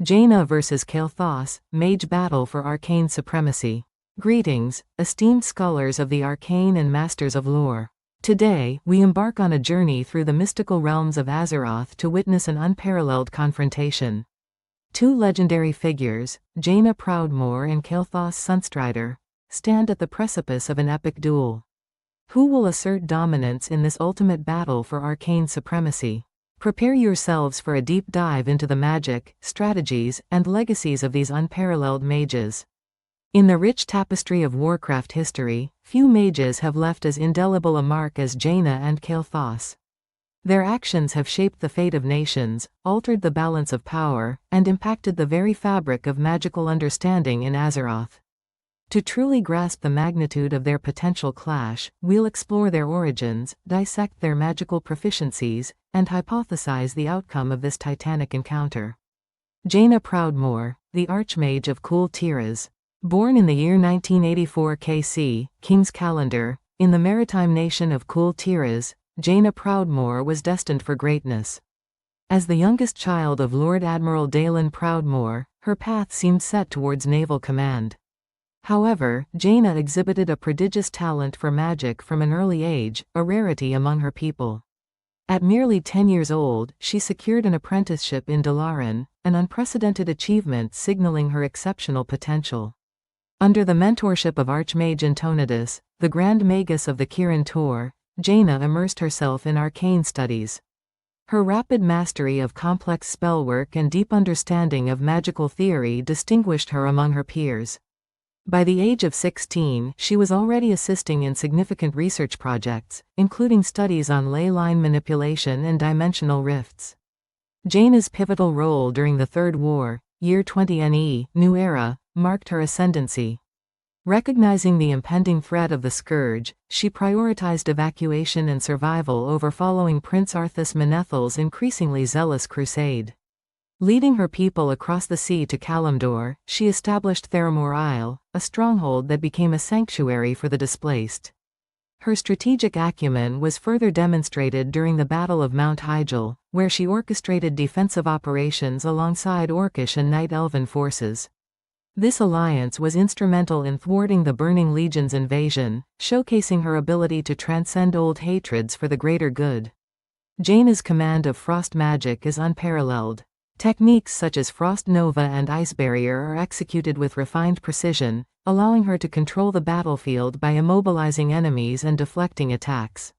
Jaina vs Kael'thas, Mage Battle for Arcane Supremacy. Greetings, esteemed scholars of the Arcane and Masters of Lore. Today, we embark on a journey through the mystical realms of Azeroth to witness an unparalleled confrontation. Two legendary figures, Jaina Proudmoore and Kael'thas Sunstrider, stand at the precipice of an epic duel. Who will assert dominance in this ultimate battle for arcane supremacy? Prepare yourselves for a deep dive into the magic, strategies, and legacies of these unparalleled mages. In the rich tapestry of Warcraft history, few mages have left as indelible a mark as Jaina and Kael'thas. Their actions have shaped the fate of nations, altered the balance of power, and impacted the very fabric of magical understanding in Azeroth. To truly grasp the magnitude of their potential clash, we'll explore their origins, dissect their magical proficiencies, and hypothesize the outcome of this titanic encounter. Jaina Proudmoore, the Archmage of Kael'thas. Born in the year 1984 KC, King's Calendar, in the maritime nation of Kael'thas, Jaina Proudmoore was destined for greatness. As the youngest child of Lord Admiral Dalen Proudmoore, her path seemed set towards naval command. However, Jaina exhibited a prodigious talent for magic from an early age, a rarity among her people. At merely 10 years old, she secured an apprenticeship in Dalaran, an unprecedented achievement signaling her exceptional potential. Under the mentorship of Archmage Antonidas, the Grand Magus of the Kirin Tor, Jaina immersed herself in arcane studies. Her rapid mastery of complex spellwork and deep understanding of magical theory distinguished her among her peers. By the age of 16, she was already assisting in significant research projects, including studies on ley line manipulation and dimensional rifts. Jaina's pivotal role during the Third War, year 20 NE, New Era, marked her ascendancy. Recognizing the impending threat of the Scourge, she prioritized evacuation and survival over following Prince Arthas Menethel's increasingly zealous crusade. Leading her people across the sea to Kalimdor, she established Theramore Isle, a stronghold that became a sanctuary for the displaced. Her strategic acumen was further demonstrated during the Battle of Mount Hyjal, where she orchestrated defensive operations alongside Orcish and Night Elven forces. This alliance was instrumental in thwarting the Burning Legion's invasion, showcasing her ability to transcend old hatreds for the greater good. Jaina's command of frost magic is unparalleled. Techniques such as Frost Nova and Ice Barrier are executed with refined precision, allowing her to control the battlefield by immobilizing enemies and deflecting attacks.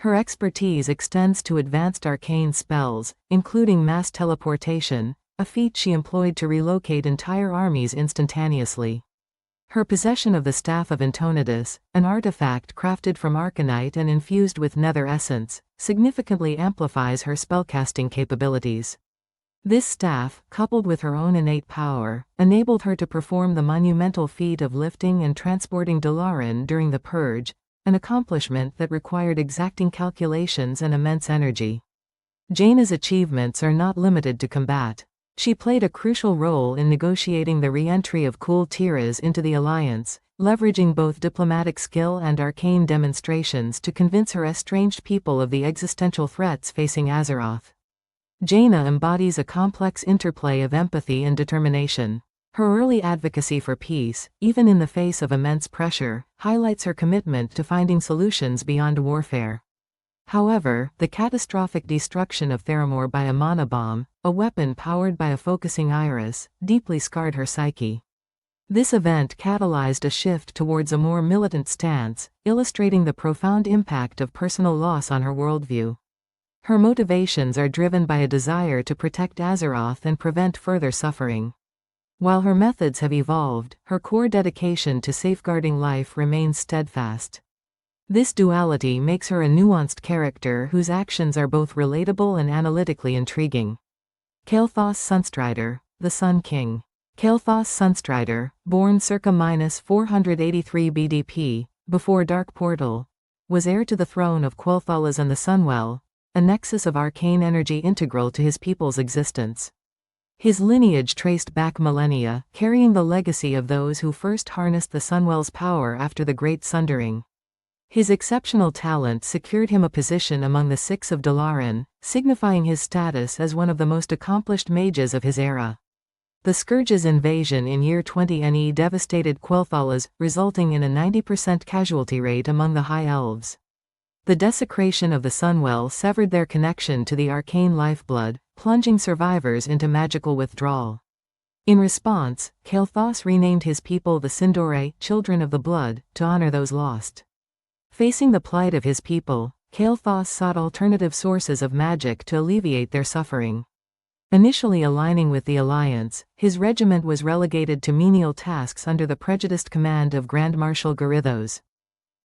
Her expertise extends to advanced arcane spells, including mass teleportation, a feat she employed to relocate entire armies instantaneously. Her possession of the Staff of Antonidas, an artifact crafted from Arcanite and infused with nether essence, significantly amplifies her spellcasting capabilities. This staff, coupled with her own innate power, enabled her to perform the monumental feat of lifting and transporting Dalaran during the Purge, an accomplishment that required exacting calculations and immense energy. Jaina's achievements are not limited to combat. She played a crucial role in negotiating the re-entry of Kael'thas into the Alliance, leveraging both diplomatic skill and arcane demonstrations to convince her estranged people of the existential threats facing Azeroth. Jaina embodies a complex interplay of empathy and determination. Her early advocacy for peace, even in the face of immense pressure, highlights her commitment to finding solutions beyond warfare. However, the catastrophic destruction of Theramore by a mana bomb, a weapon powered by a focusing iris, deeply scarred her psyche. This event catalyzed a shift towards a more militant stance, illustrating the profound impact of personal loss on her worldview. Her motivations are driven by a desire to protect Azeroth and prevent further suffering. While her methods have evolved, her core dedication to safeguarding life remains steadfast. This duality makes her a nuanced character whose actions are both relatable and analytically intriguing. Kael'thas Sunstrider, the Sun King. Kael'thas Sunstrider, born circa -483 BDP, before Dark Portal, was heir to the throne of Quel'Thalas and the Sunwell, a nexus of arcane energy integral to his people's existence. His lineage traced back millennia, carrying the legacy of those who first harnessed the Sunwell's power after the Great Sundering. His exceptional talent secured him a position among the Six of Dalaran, signifying his status as one of the most accomplished mages of his era. The Scourge's invasion in year 20 NE devastated Kael'thas, resulting in a 90% casualty rate among the High Elves. The desecration of the Sunwell severed their connection to the arcane lifeblood, plunging survivors into magical withdrawal. In response, Kael'thas renamed his people the Sindore, Children of the Blood, to honor those lost. Facing the plight of his people, Kael'thas sought alternative sources of magic to alleviate their suffering. Initially aligning with the Alliance, his regiment was relegated to menial tasks under the prejudiced command of Grand Marshal Garithos.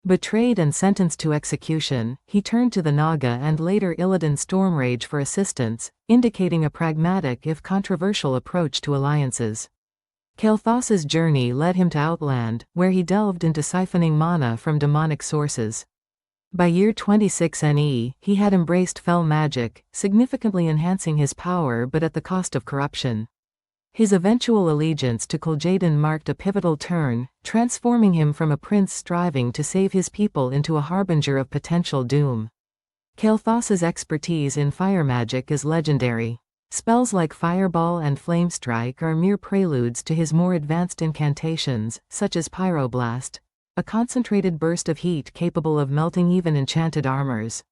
Betrayed and sentenced to execution, he turned to the Naga and later Illidan Stormrage for assistance, indicating a pragmatic if controversial approach to alliances. Kael'thas's journey led him to Outland, where he delved into siphoning mana from demonic sources. By year 26 NE, he had embraced fell magic, significantly enhancing his power but at the cost of corruption. His eventual allegiance to Kil'jaeden marked a pivotal turn, transforming him from a prince striving to save his people into a harbinger of potential doom. Kael'thas's expertise in fire magic is legendary. Spells like Fireball and Flamestrike are mere preludes to his more advanced incantations, such as Pyroblast, a concentrated burst of heat capable of melting even enchanted armors.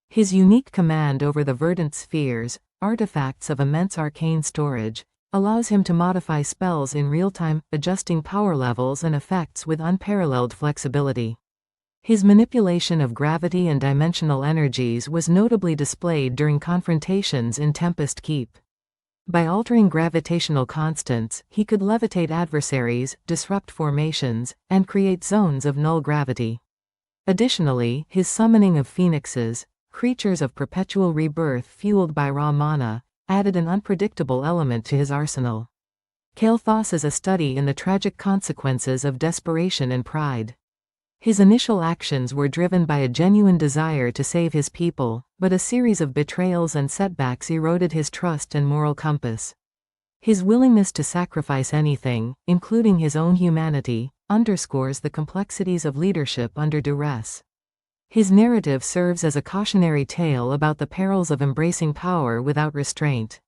His unique command over the verdant spheres, artifacts of immense arcane storage, allows him to modify spells in real time, adjusting power levels and effects with unparalleled flexibility. His manipulation of gravity and dimensional energies was notably displayed during confrontations in Tempest Keep. By altering gravitational constants, he could levitate adversaries, disrupt formations, and create zones of null gravity. Additionally, his summoning of phoenixes, creatures of perpetual rebirth fueled by raw mana, added an unpredictable element to his arsenal. Kael'thas is a study in the tragic consequences of desperation and pride. His initial actions were driven by a genuine desire to save his people, but a series of betrayals and setbacks eroded his trust and moral compass. His willingness to sacrifice anything, including his own humanity, underscores the complexities of leadership under duress. His narrative serves as a cautionary tale about the perils of embracing power without restraint.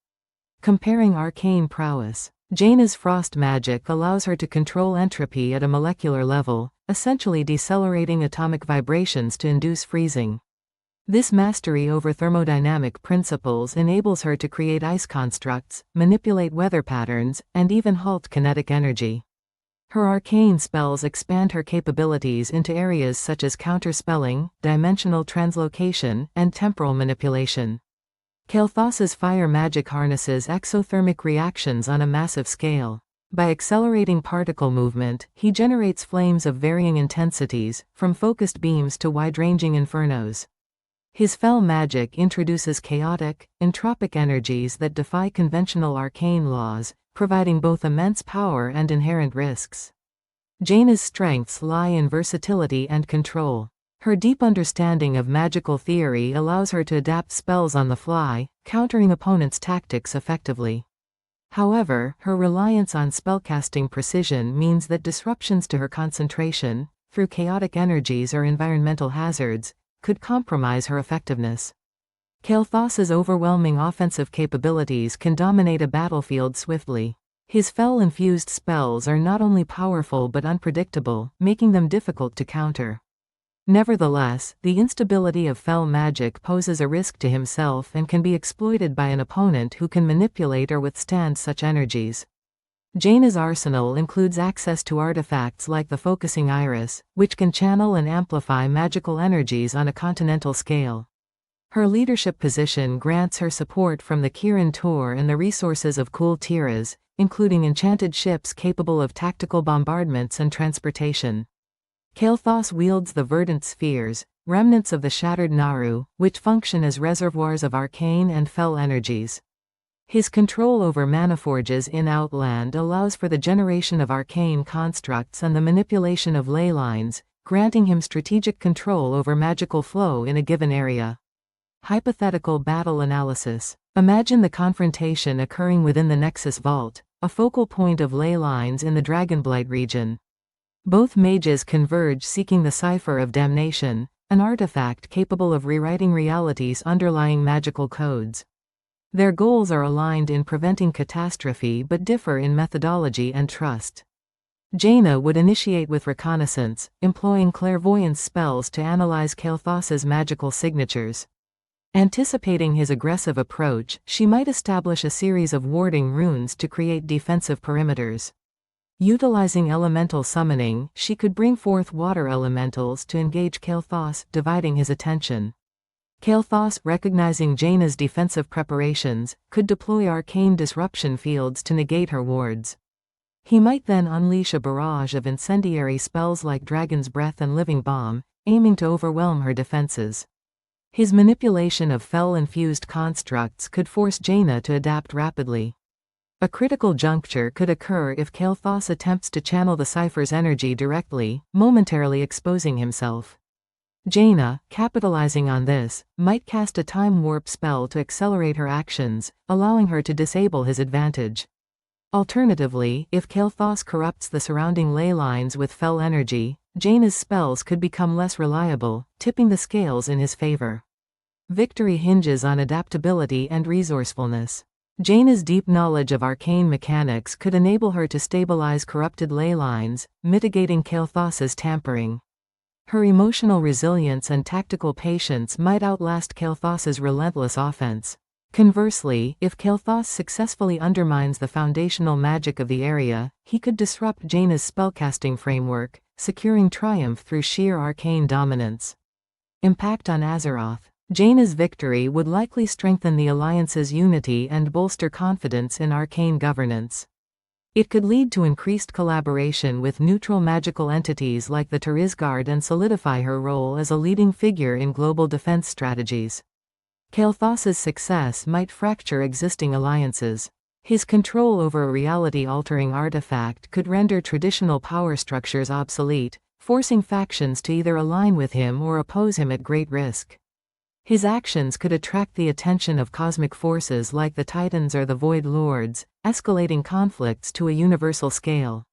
Comparing arcane prowess, Jaina's frost magic allows her to control entropy at a molecular level, essentially decelerating atomic vibrations to induce freezing. This mastery over thermodynamic principles enables her to create ice constructs, manipulate weather patterns, and even halt kinetic energy. Her arcane spells expand her capabilities into areas such as counterspelling, dimensional translocation, and temporal manipulation. Kael'thas's fire magic harnesses exothermic reactions on a massive scale. By accelerating particle movement, he generates flames of varying intensities, from focused beams to wide-ranging infernos. His fell magic introduces chaotic, entropic energies that defy conventional arcane laws, providing both immense power and inherent risks. Jaina's strengths lie in versatility and control. Her deep understanding of magical theory allows her to adapt spells on the fly, countering opponents' tactics effectively. However, her reliance on spellcasting precision means that disruptions to her concentration, through chaotic energies or environmental hazards, could compromise her effectiveness. Kael'thas's overwhelming offensive capabilities can dominate a battlefield swiftly. His fell-infused spells are not only powerful but unpredictable, making them difficult to counter. Nevertheless, the instability of fell magic poses a risk to himself and can be exploited by an opponent who can manipulate or withstand such energies. Jaina's arsenal includes access to artifacts like the Focusing Iris, which can channel and amplify magical energies on a continental scale. Her leadership position grants her support from the Kirin Tor and the resources of Kul Tiras, including enchanted ships capable of tactical bombardments and transportation. Kael'thas wields the verdant spheres, remnants of the shattered Naru, which function as reservoirs of arcane and fell energies. His control over Manaforges in Outland allows for the generation of arcane constructs and the manipulation of ley lines, granting him strategic control over magical flow in a given area. Hypothetical battle analysis. Imagine the confrontation occurring within the Nexus Vault, a focal point of ley lines in the Dragonblight region. Both mages converge seeking the Cipher of Damnation, an artifact capable of rewriting reality's underlying magical codes. Their goals are aligned in preventing catastrophe but differ in methodology and trust. Jaina would initiate with reconnaissance, employing clairvoyance spells to analyze Kael'thas's magical signatures. Anticipating his aggressive approach, she might establish a series of warding runes to create defensive perimeters. Utilizing elemental summoning, she could bring forth water elementals to engage Kael'thas, dividing his attention. Kael'thas, recognizing Jaina's defensive preparations, could deploy arcane disruption fields to negate her wards. He might then unleash a barrage of incendiary spells like Dragon's Breath and Living Bomb, aiming to overwhelm her defenses. His manipulation of fel-infused constructs could force Jaina to adapt rapidly. A critical juncture could occur if Kael'thas attempts to channel the cipher's energy directly, momentarily exposing himself. Jaina, capitalizing on this, might cast a time warp spell to accelerate her actions, allowing her to disable his advantage. Alternatively, if Kael'thas corrupts the surrounding ley lines with fel energy, Jaina's spells could become less reliable, tipping the scales in his favor. Victory hinges on adaptability and resourcefulness. Jaina's deep knowledge of arcane mechanics could enable her to stabilize corrupted ley lines, mitigating Kael'thas's tampering. Her emotional resilience and tactical patience might outlast Kael'thas's relentless offense. Conversely, if Kael'thas successfully undermines the foundational magic of the area, he could disrupt Jaina's spellcasting framework, securing triumph through sheer arcane dominance. Impact on Azeroth. Jaina's victory would likely strengthen the Alliance's unity and bolster confidence in arcane governance. It could lead to increased collaboration with neutral magical entities like the Terizgard and solidify her role as a leading figure in global defense strategies. Kael'thas's success might fracture existing alliances. His control over a reality-altering artifact could render traditional power structures obsolete, forcing factions to either align with him or oppose him at great risk. His actions could attract the attention of cosmic forces like the Titans or the Void Lords, escalating conflicts to a universal scale.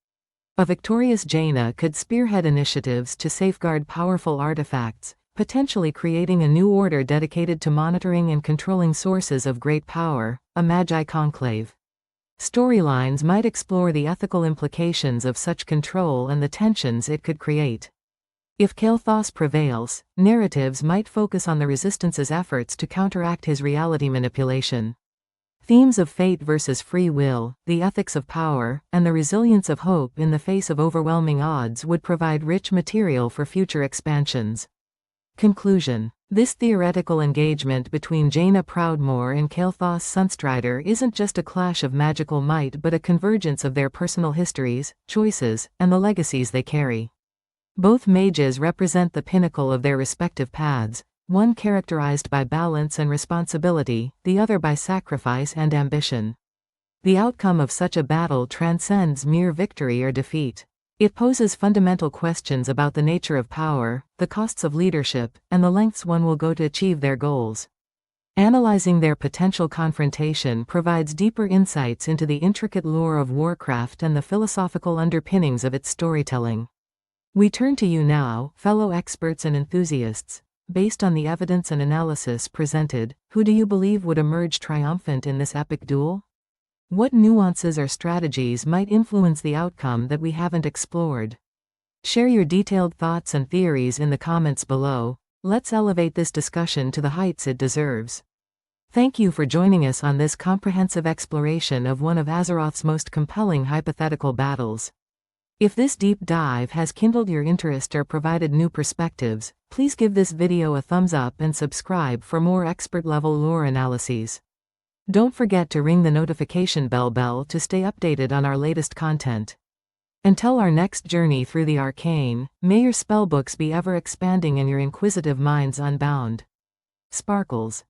A victorious Jaina could spearhead initiatives to safeguard powerful artifacts, potentially creating a new order dedicated to monitoring and controlling sources of great power, a Magi conclave. Storylines might explore the ethical implications of such control and the tensions it could create. If Kael'thas prevails, narratives might focus on the Resistance's efforts to counteract his reality manipulation. Themes of fate versus free will, the ethics of power, and the resilience of hope in the face of overwhelming odds would provide rich material for future expansions. Conclusion. This theoretical engagement between Jaina Proudmoore and Kael'thas Sunstrider isn't just a clash of magical might but a convergence of their personal histories, choices, and the legacies they carry. Both mages represent the pinnacle of their respective paths, one characterized by balance and responsibility, the other by sacrifice and ambition. The outcome of such a battle transcends mere victory or defeat. It poses fundamental questions about the nature of power, the costs of leadership, and the lengths one will go to achieve their goals. Analyzing their potential confrontation provides deeper insights into the intricate lore of Warcraft and the philosophical underpinnings of its storytelling. We turn to you now, fellow experts and enthusiasts. Based on the evidence and analysis presented, who do you believe would emerge triumphant in this epic duel? What nuances or strategies might influence the outcome that we haven't explored? Share your detailed thoughts and theories in the comments below. Let's elevate this discussion to the heights it deserves. Thank you for joining us on this comprehensive exploration of one of Azeroth's most compelling hypothetical battles. If this deep dive has kindled your interest or provided new perspectives, please give this video a thumbs up and subscribe for more expert-level lore analyses. Don't forget to ring the notification bell to stay updated on our latest content. Until our next journey through the arcane, may your spellbooks be ever expanding and your inquisitive minds unbound. Sparkles.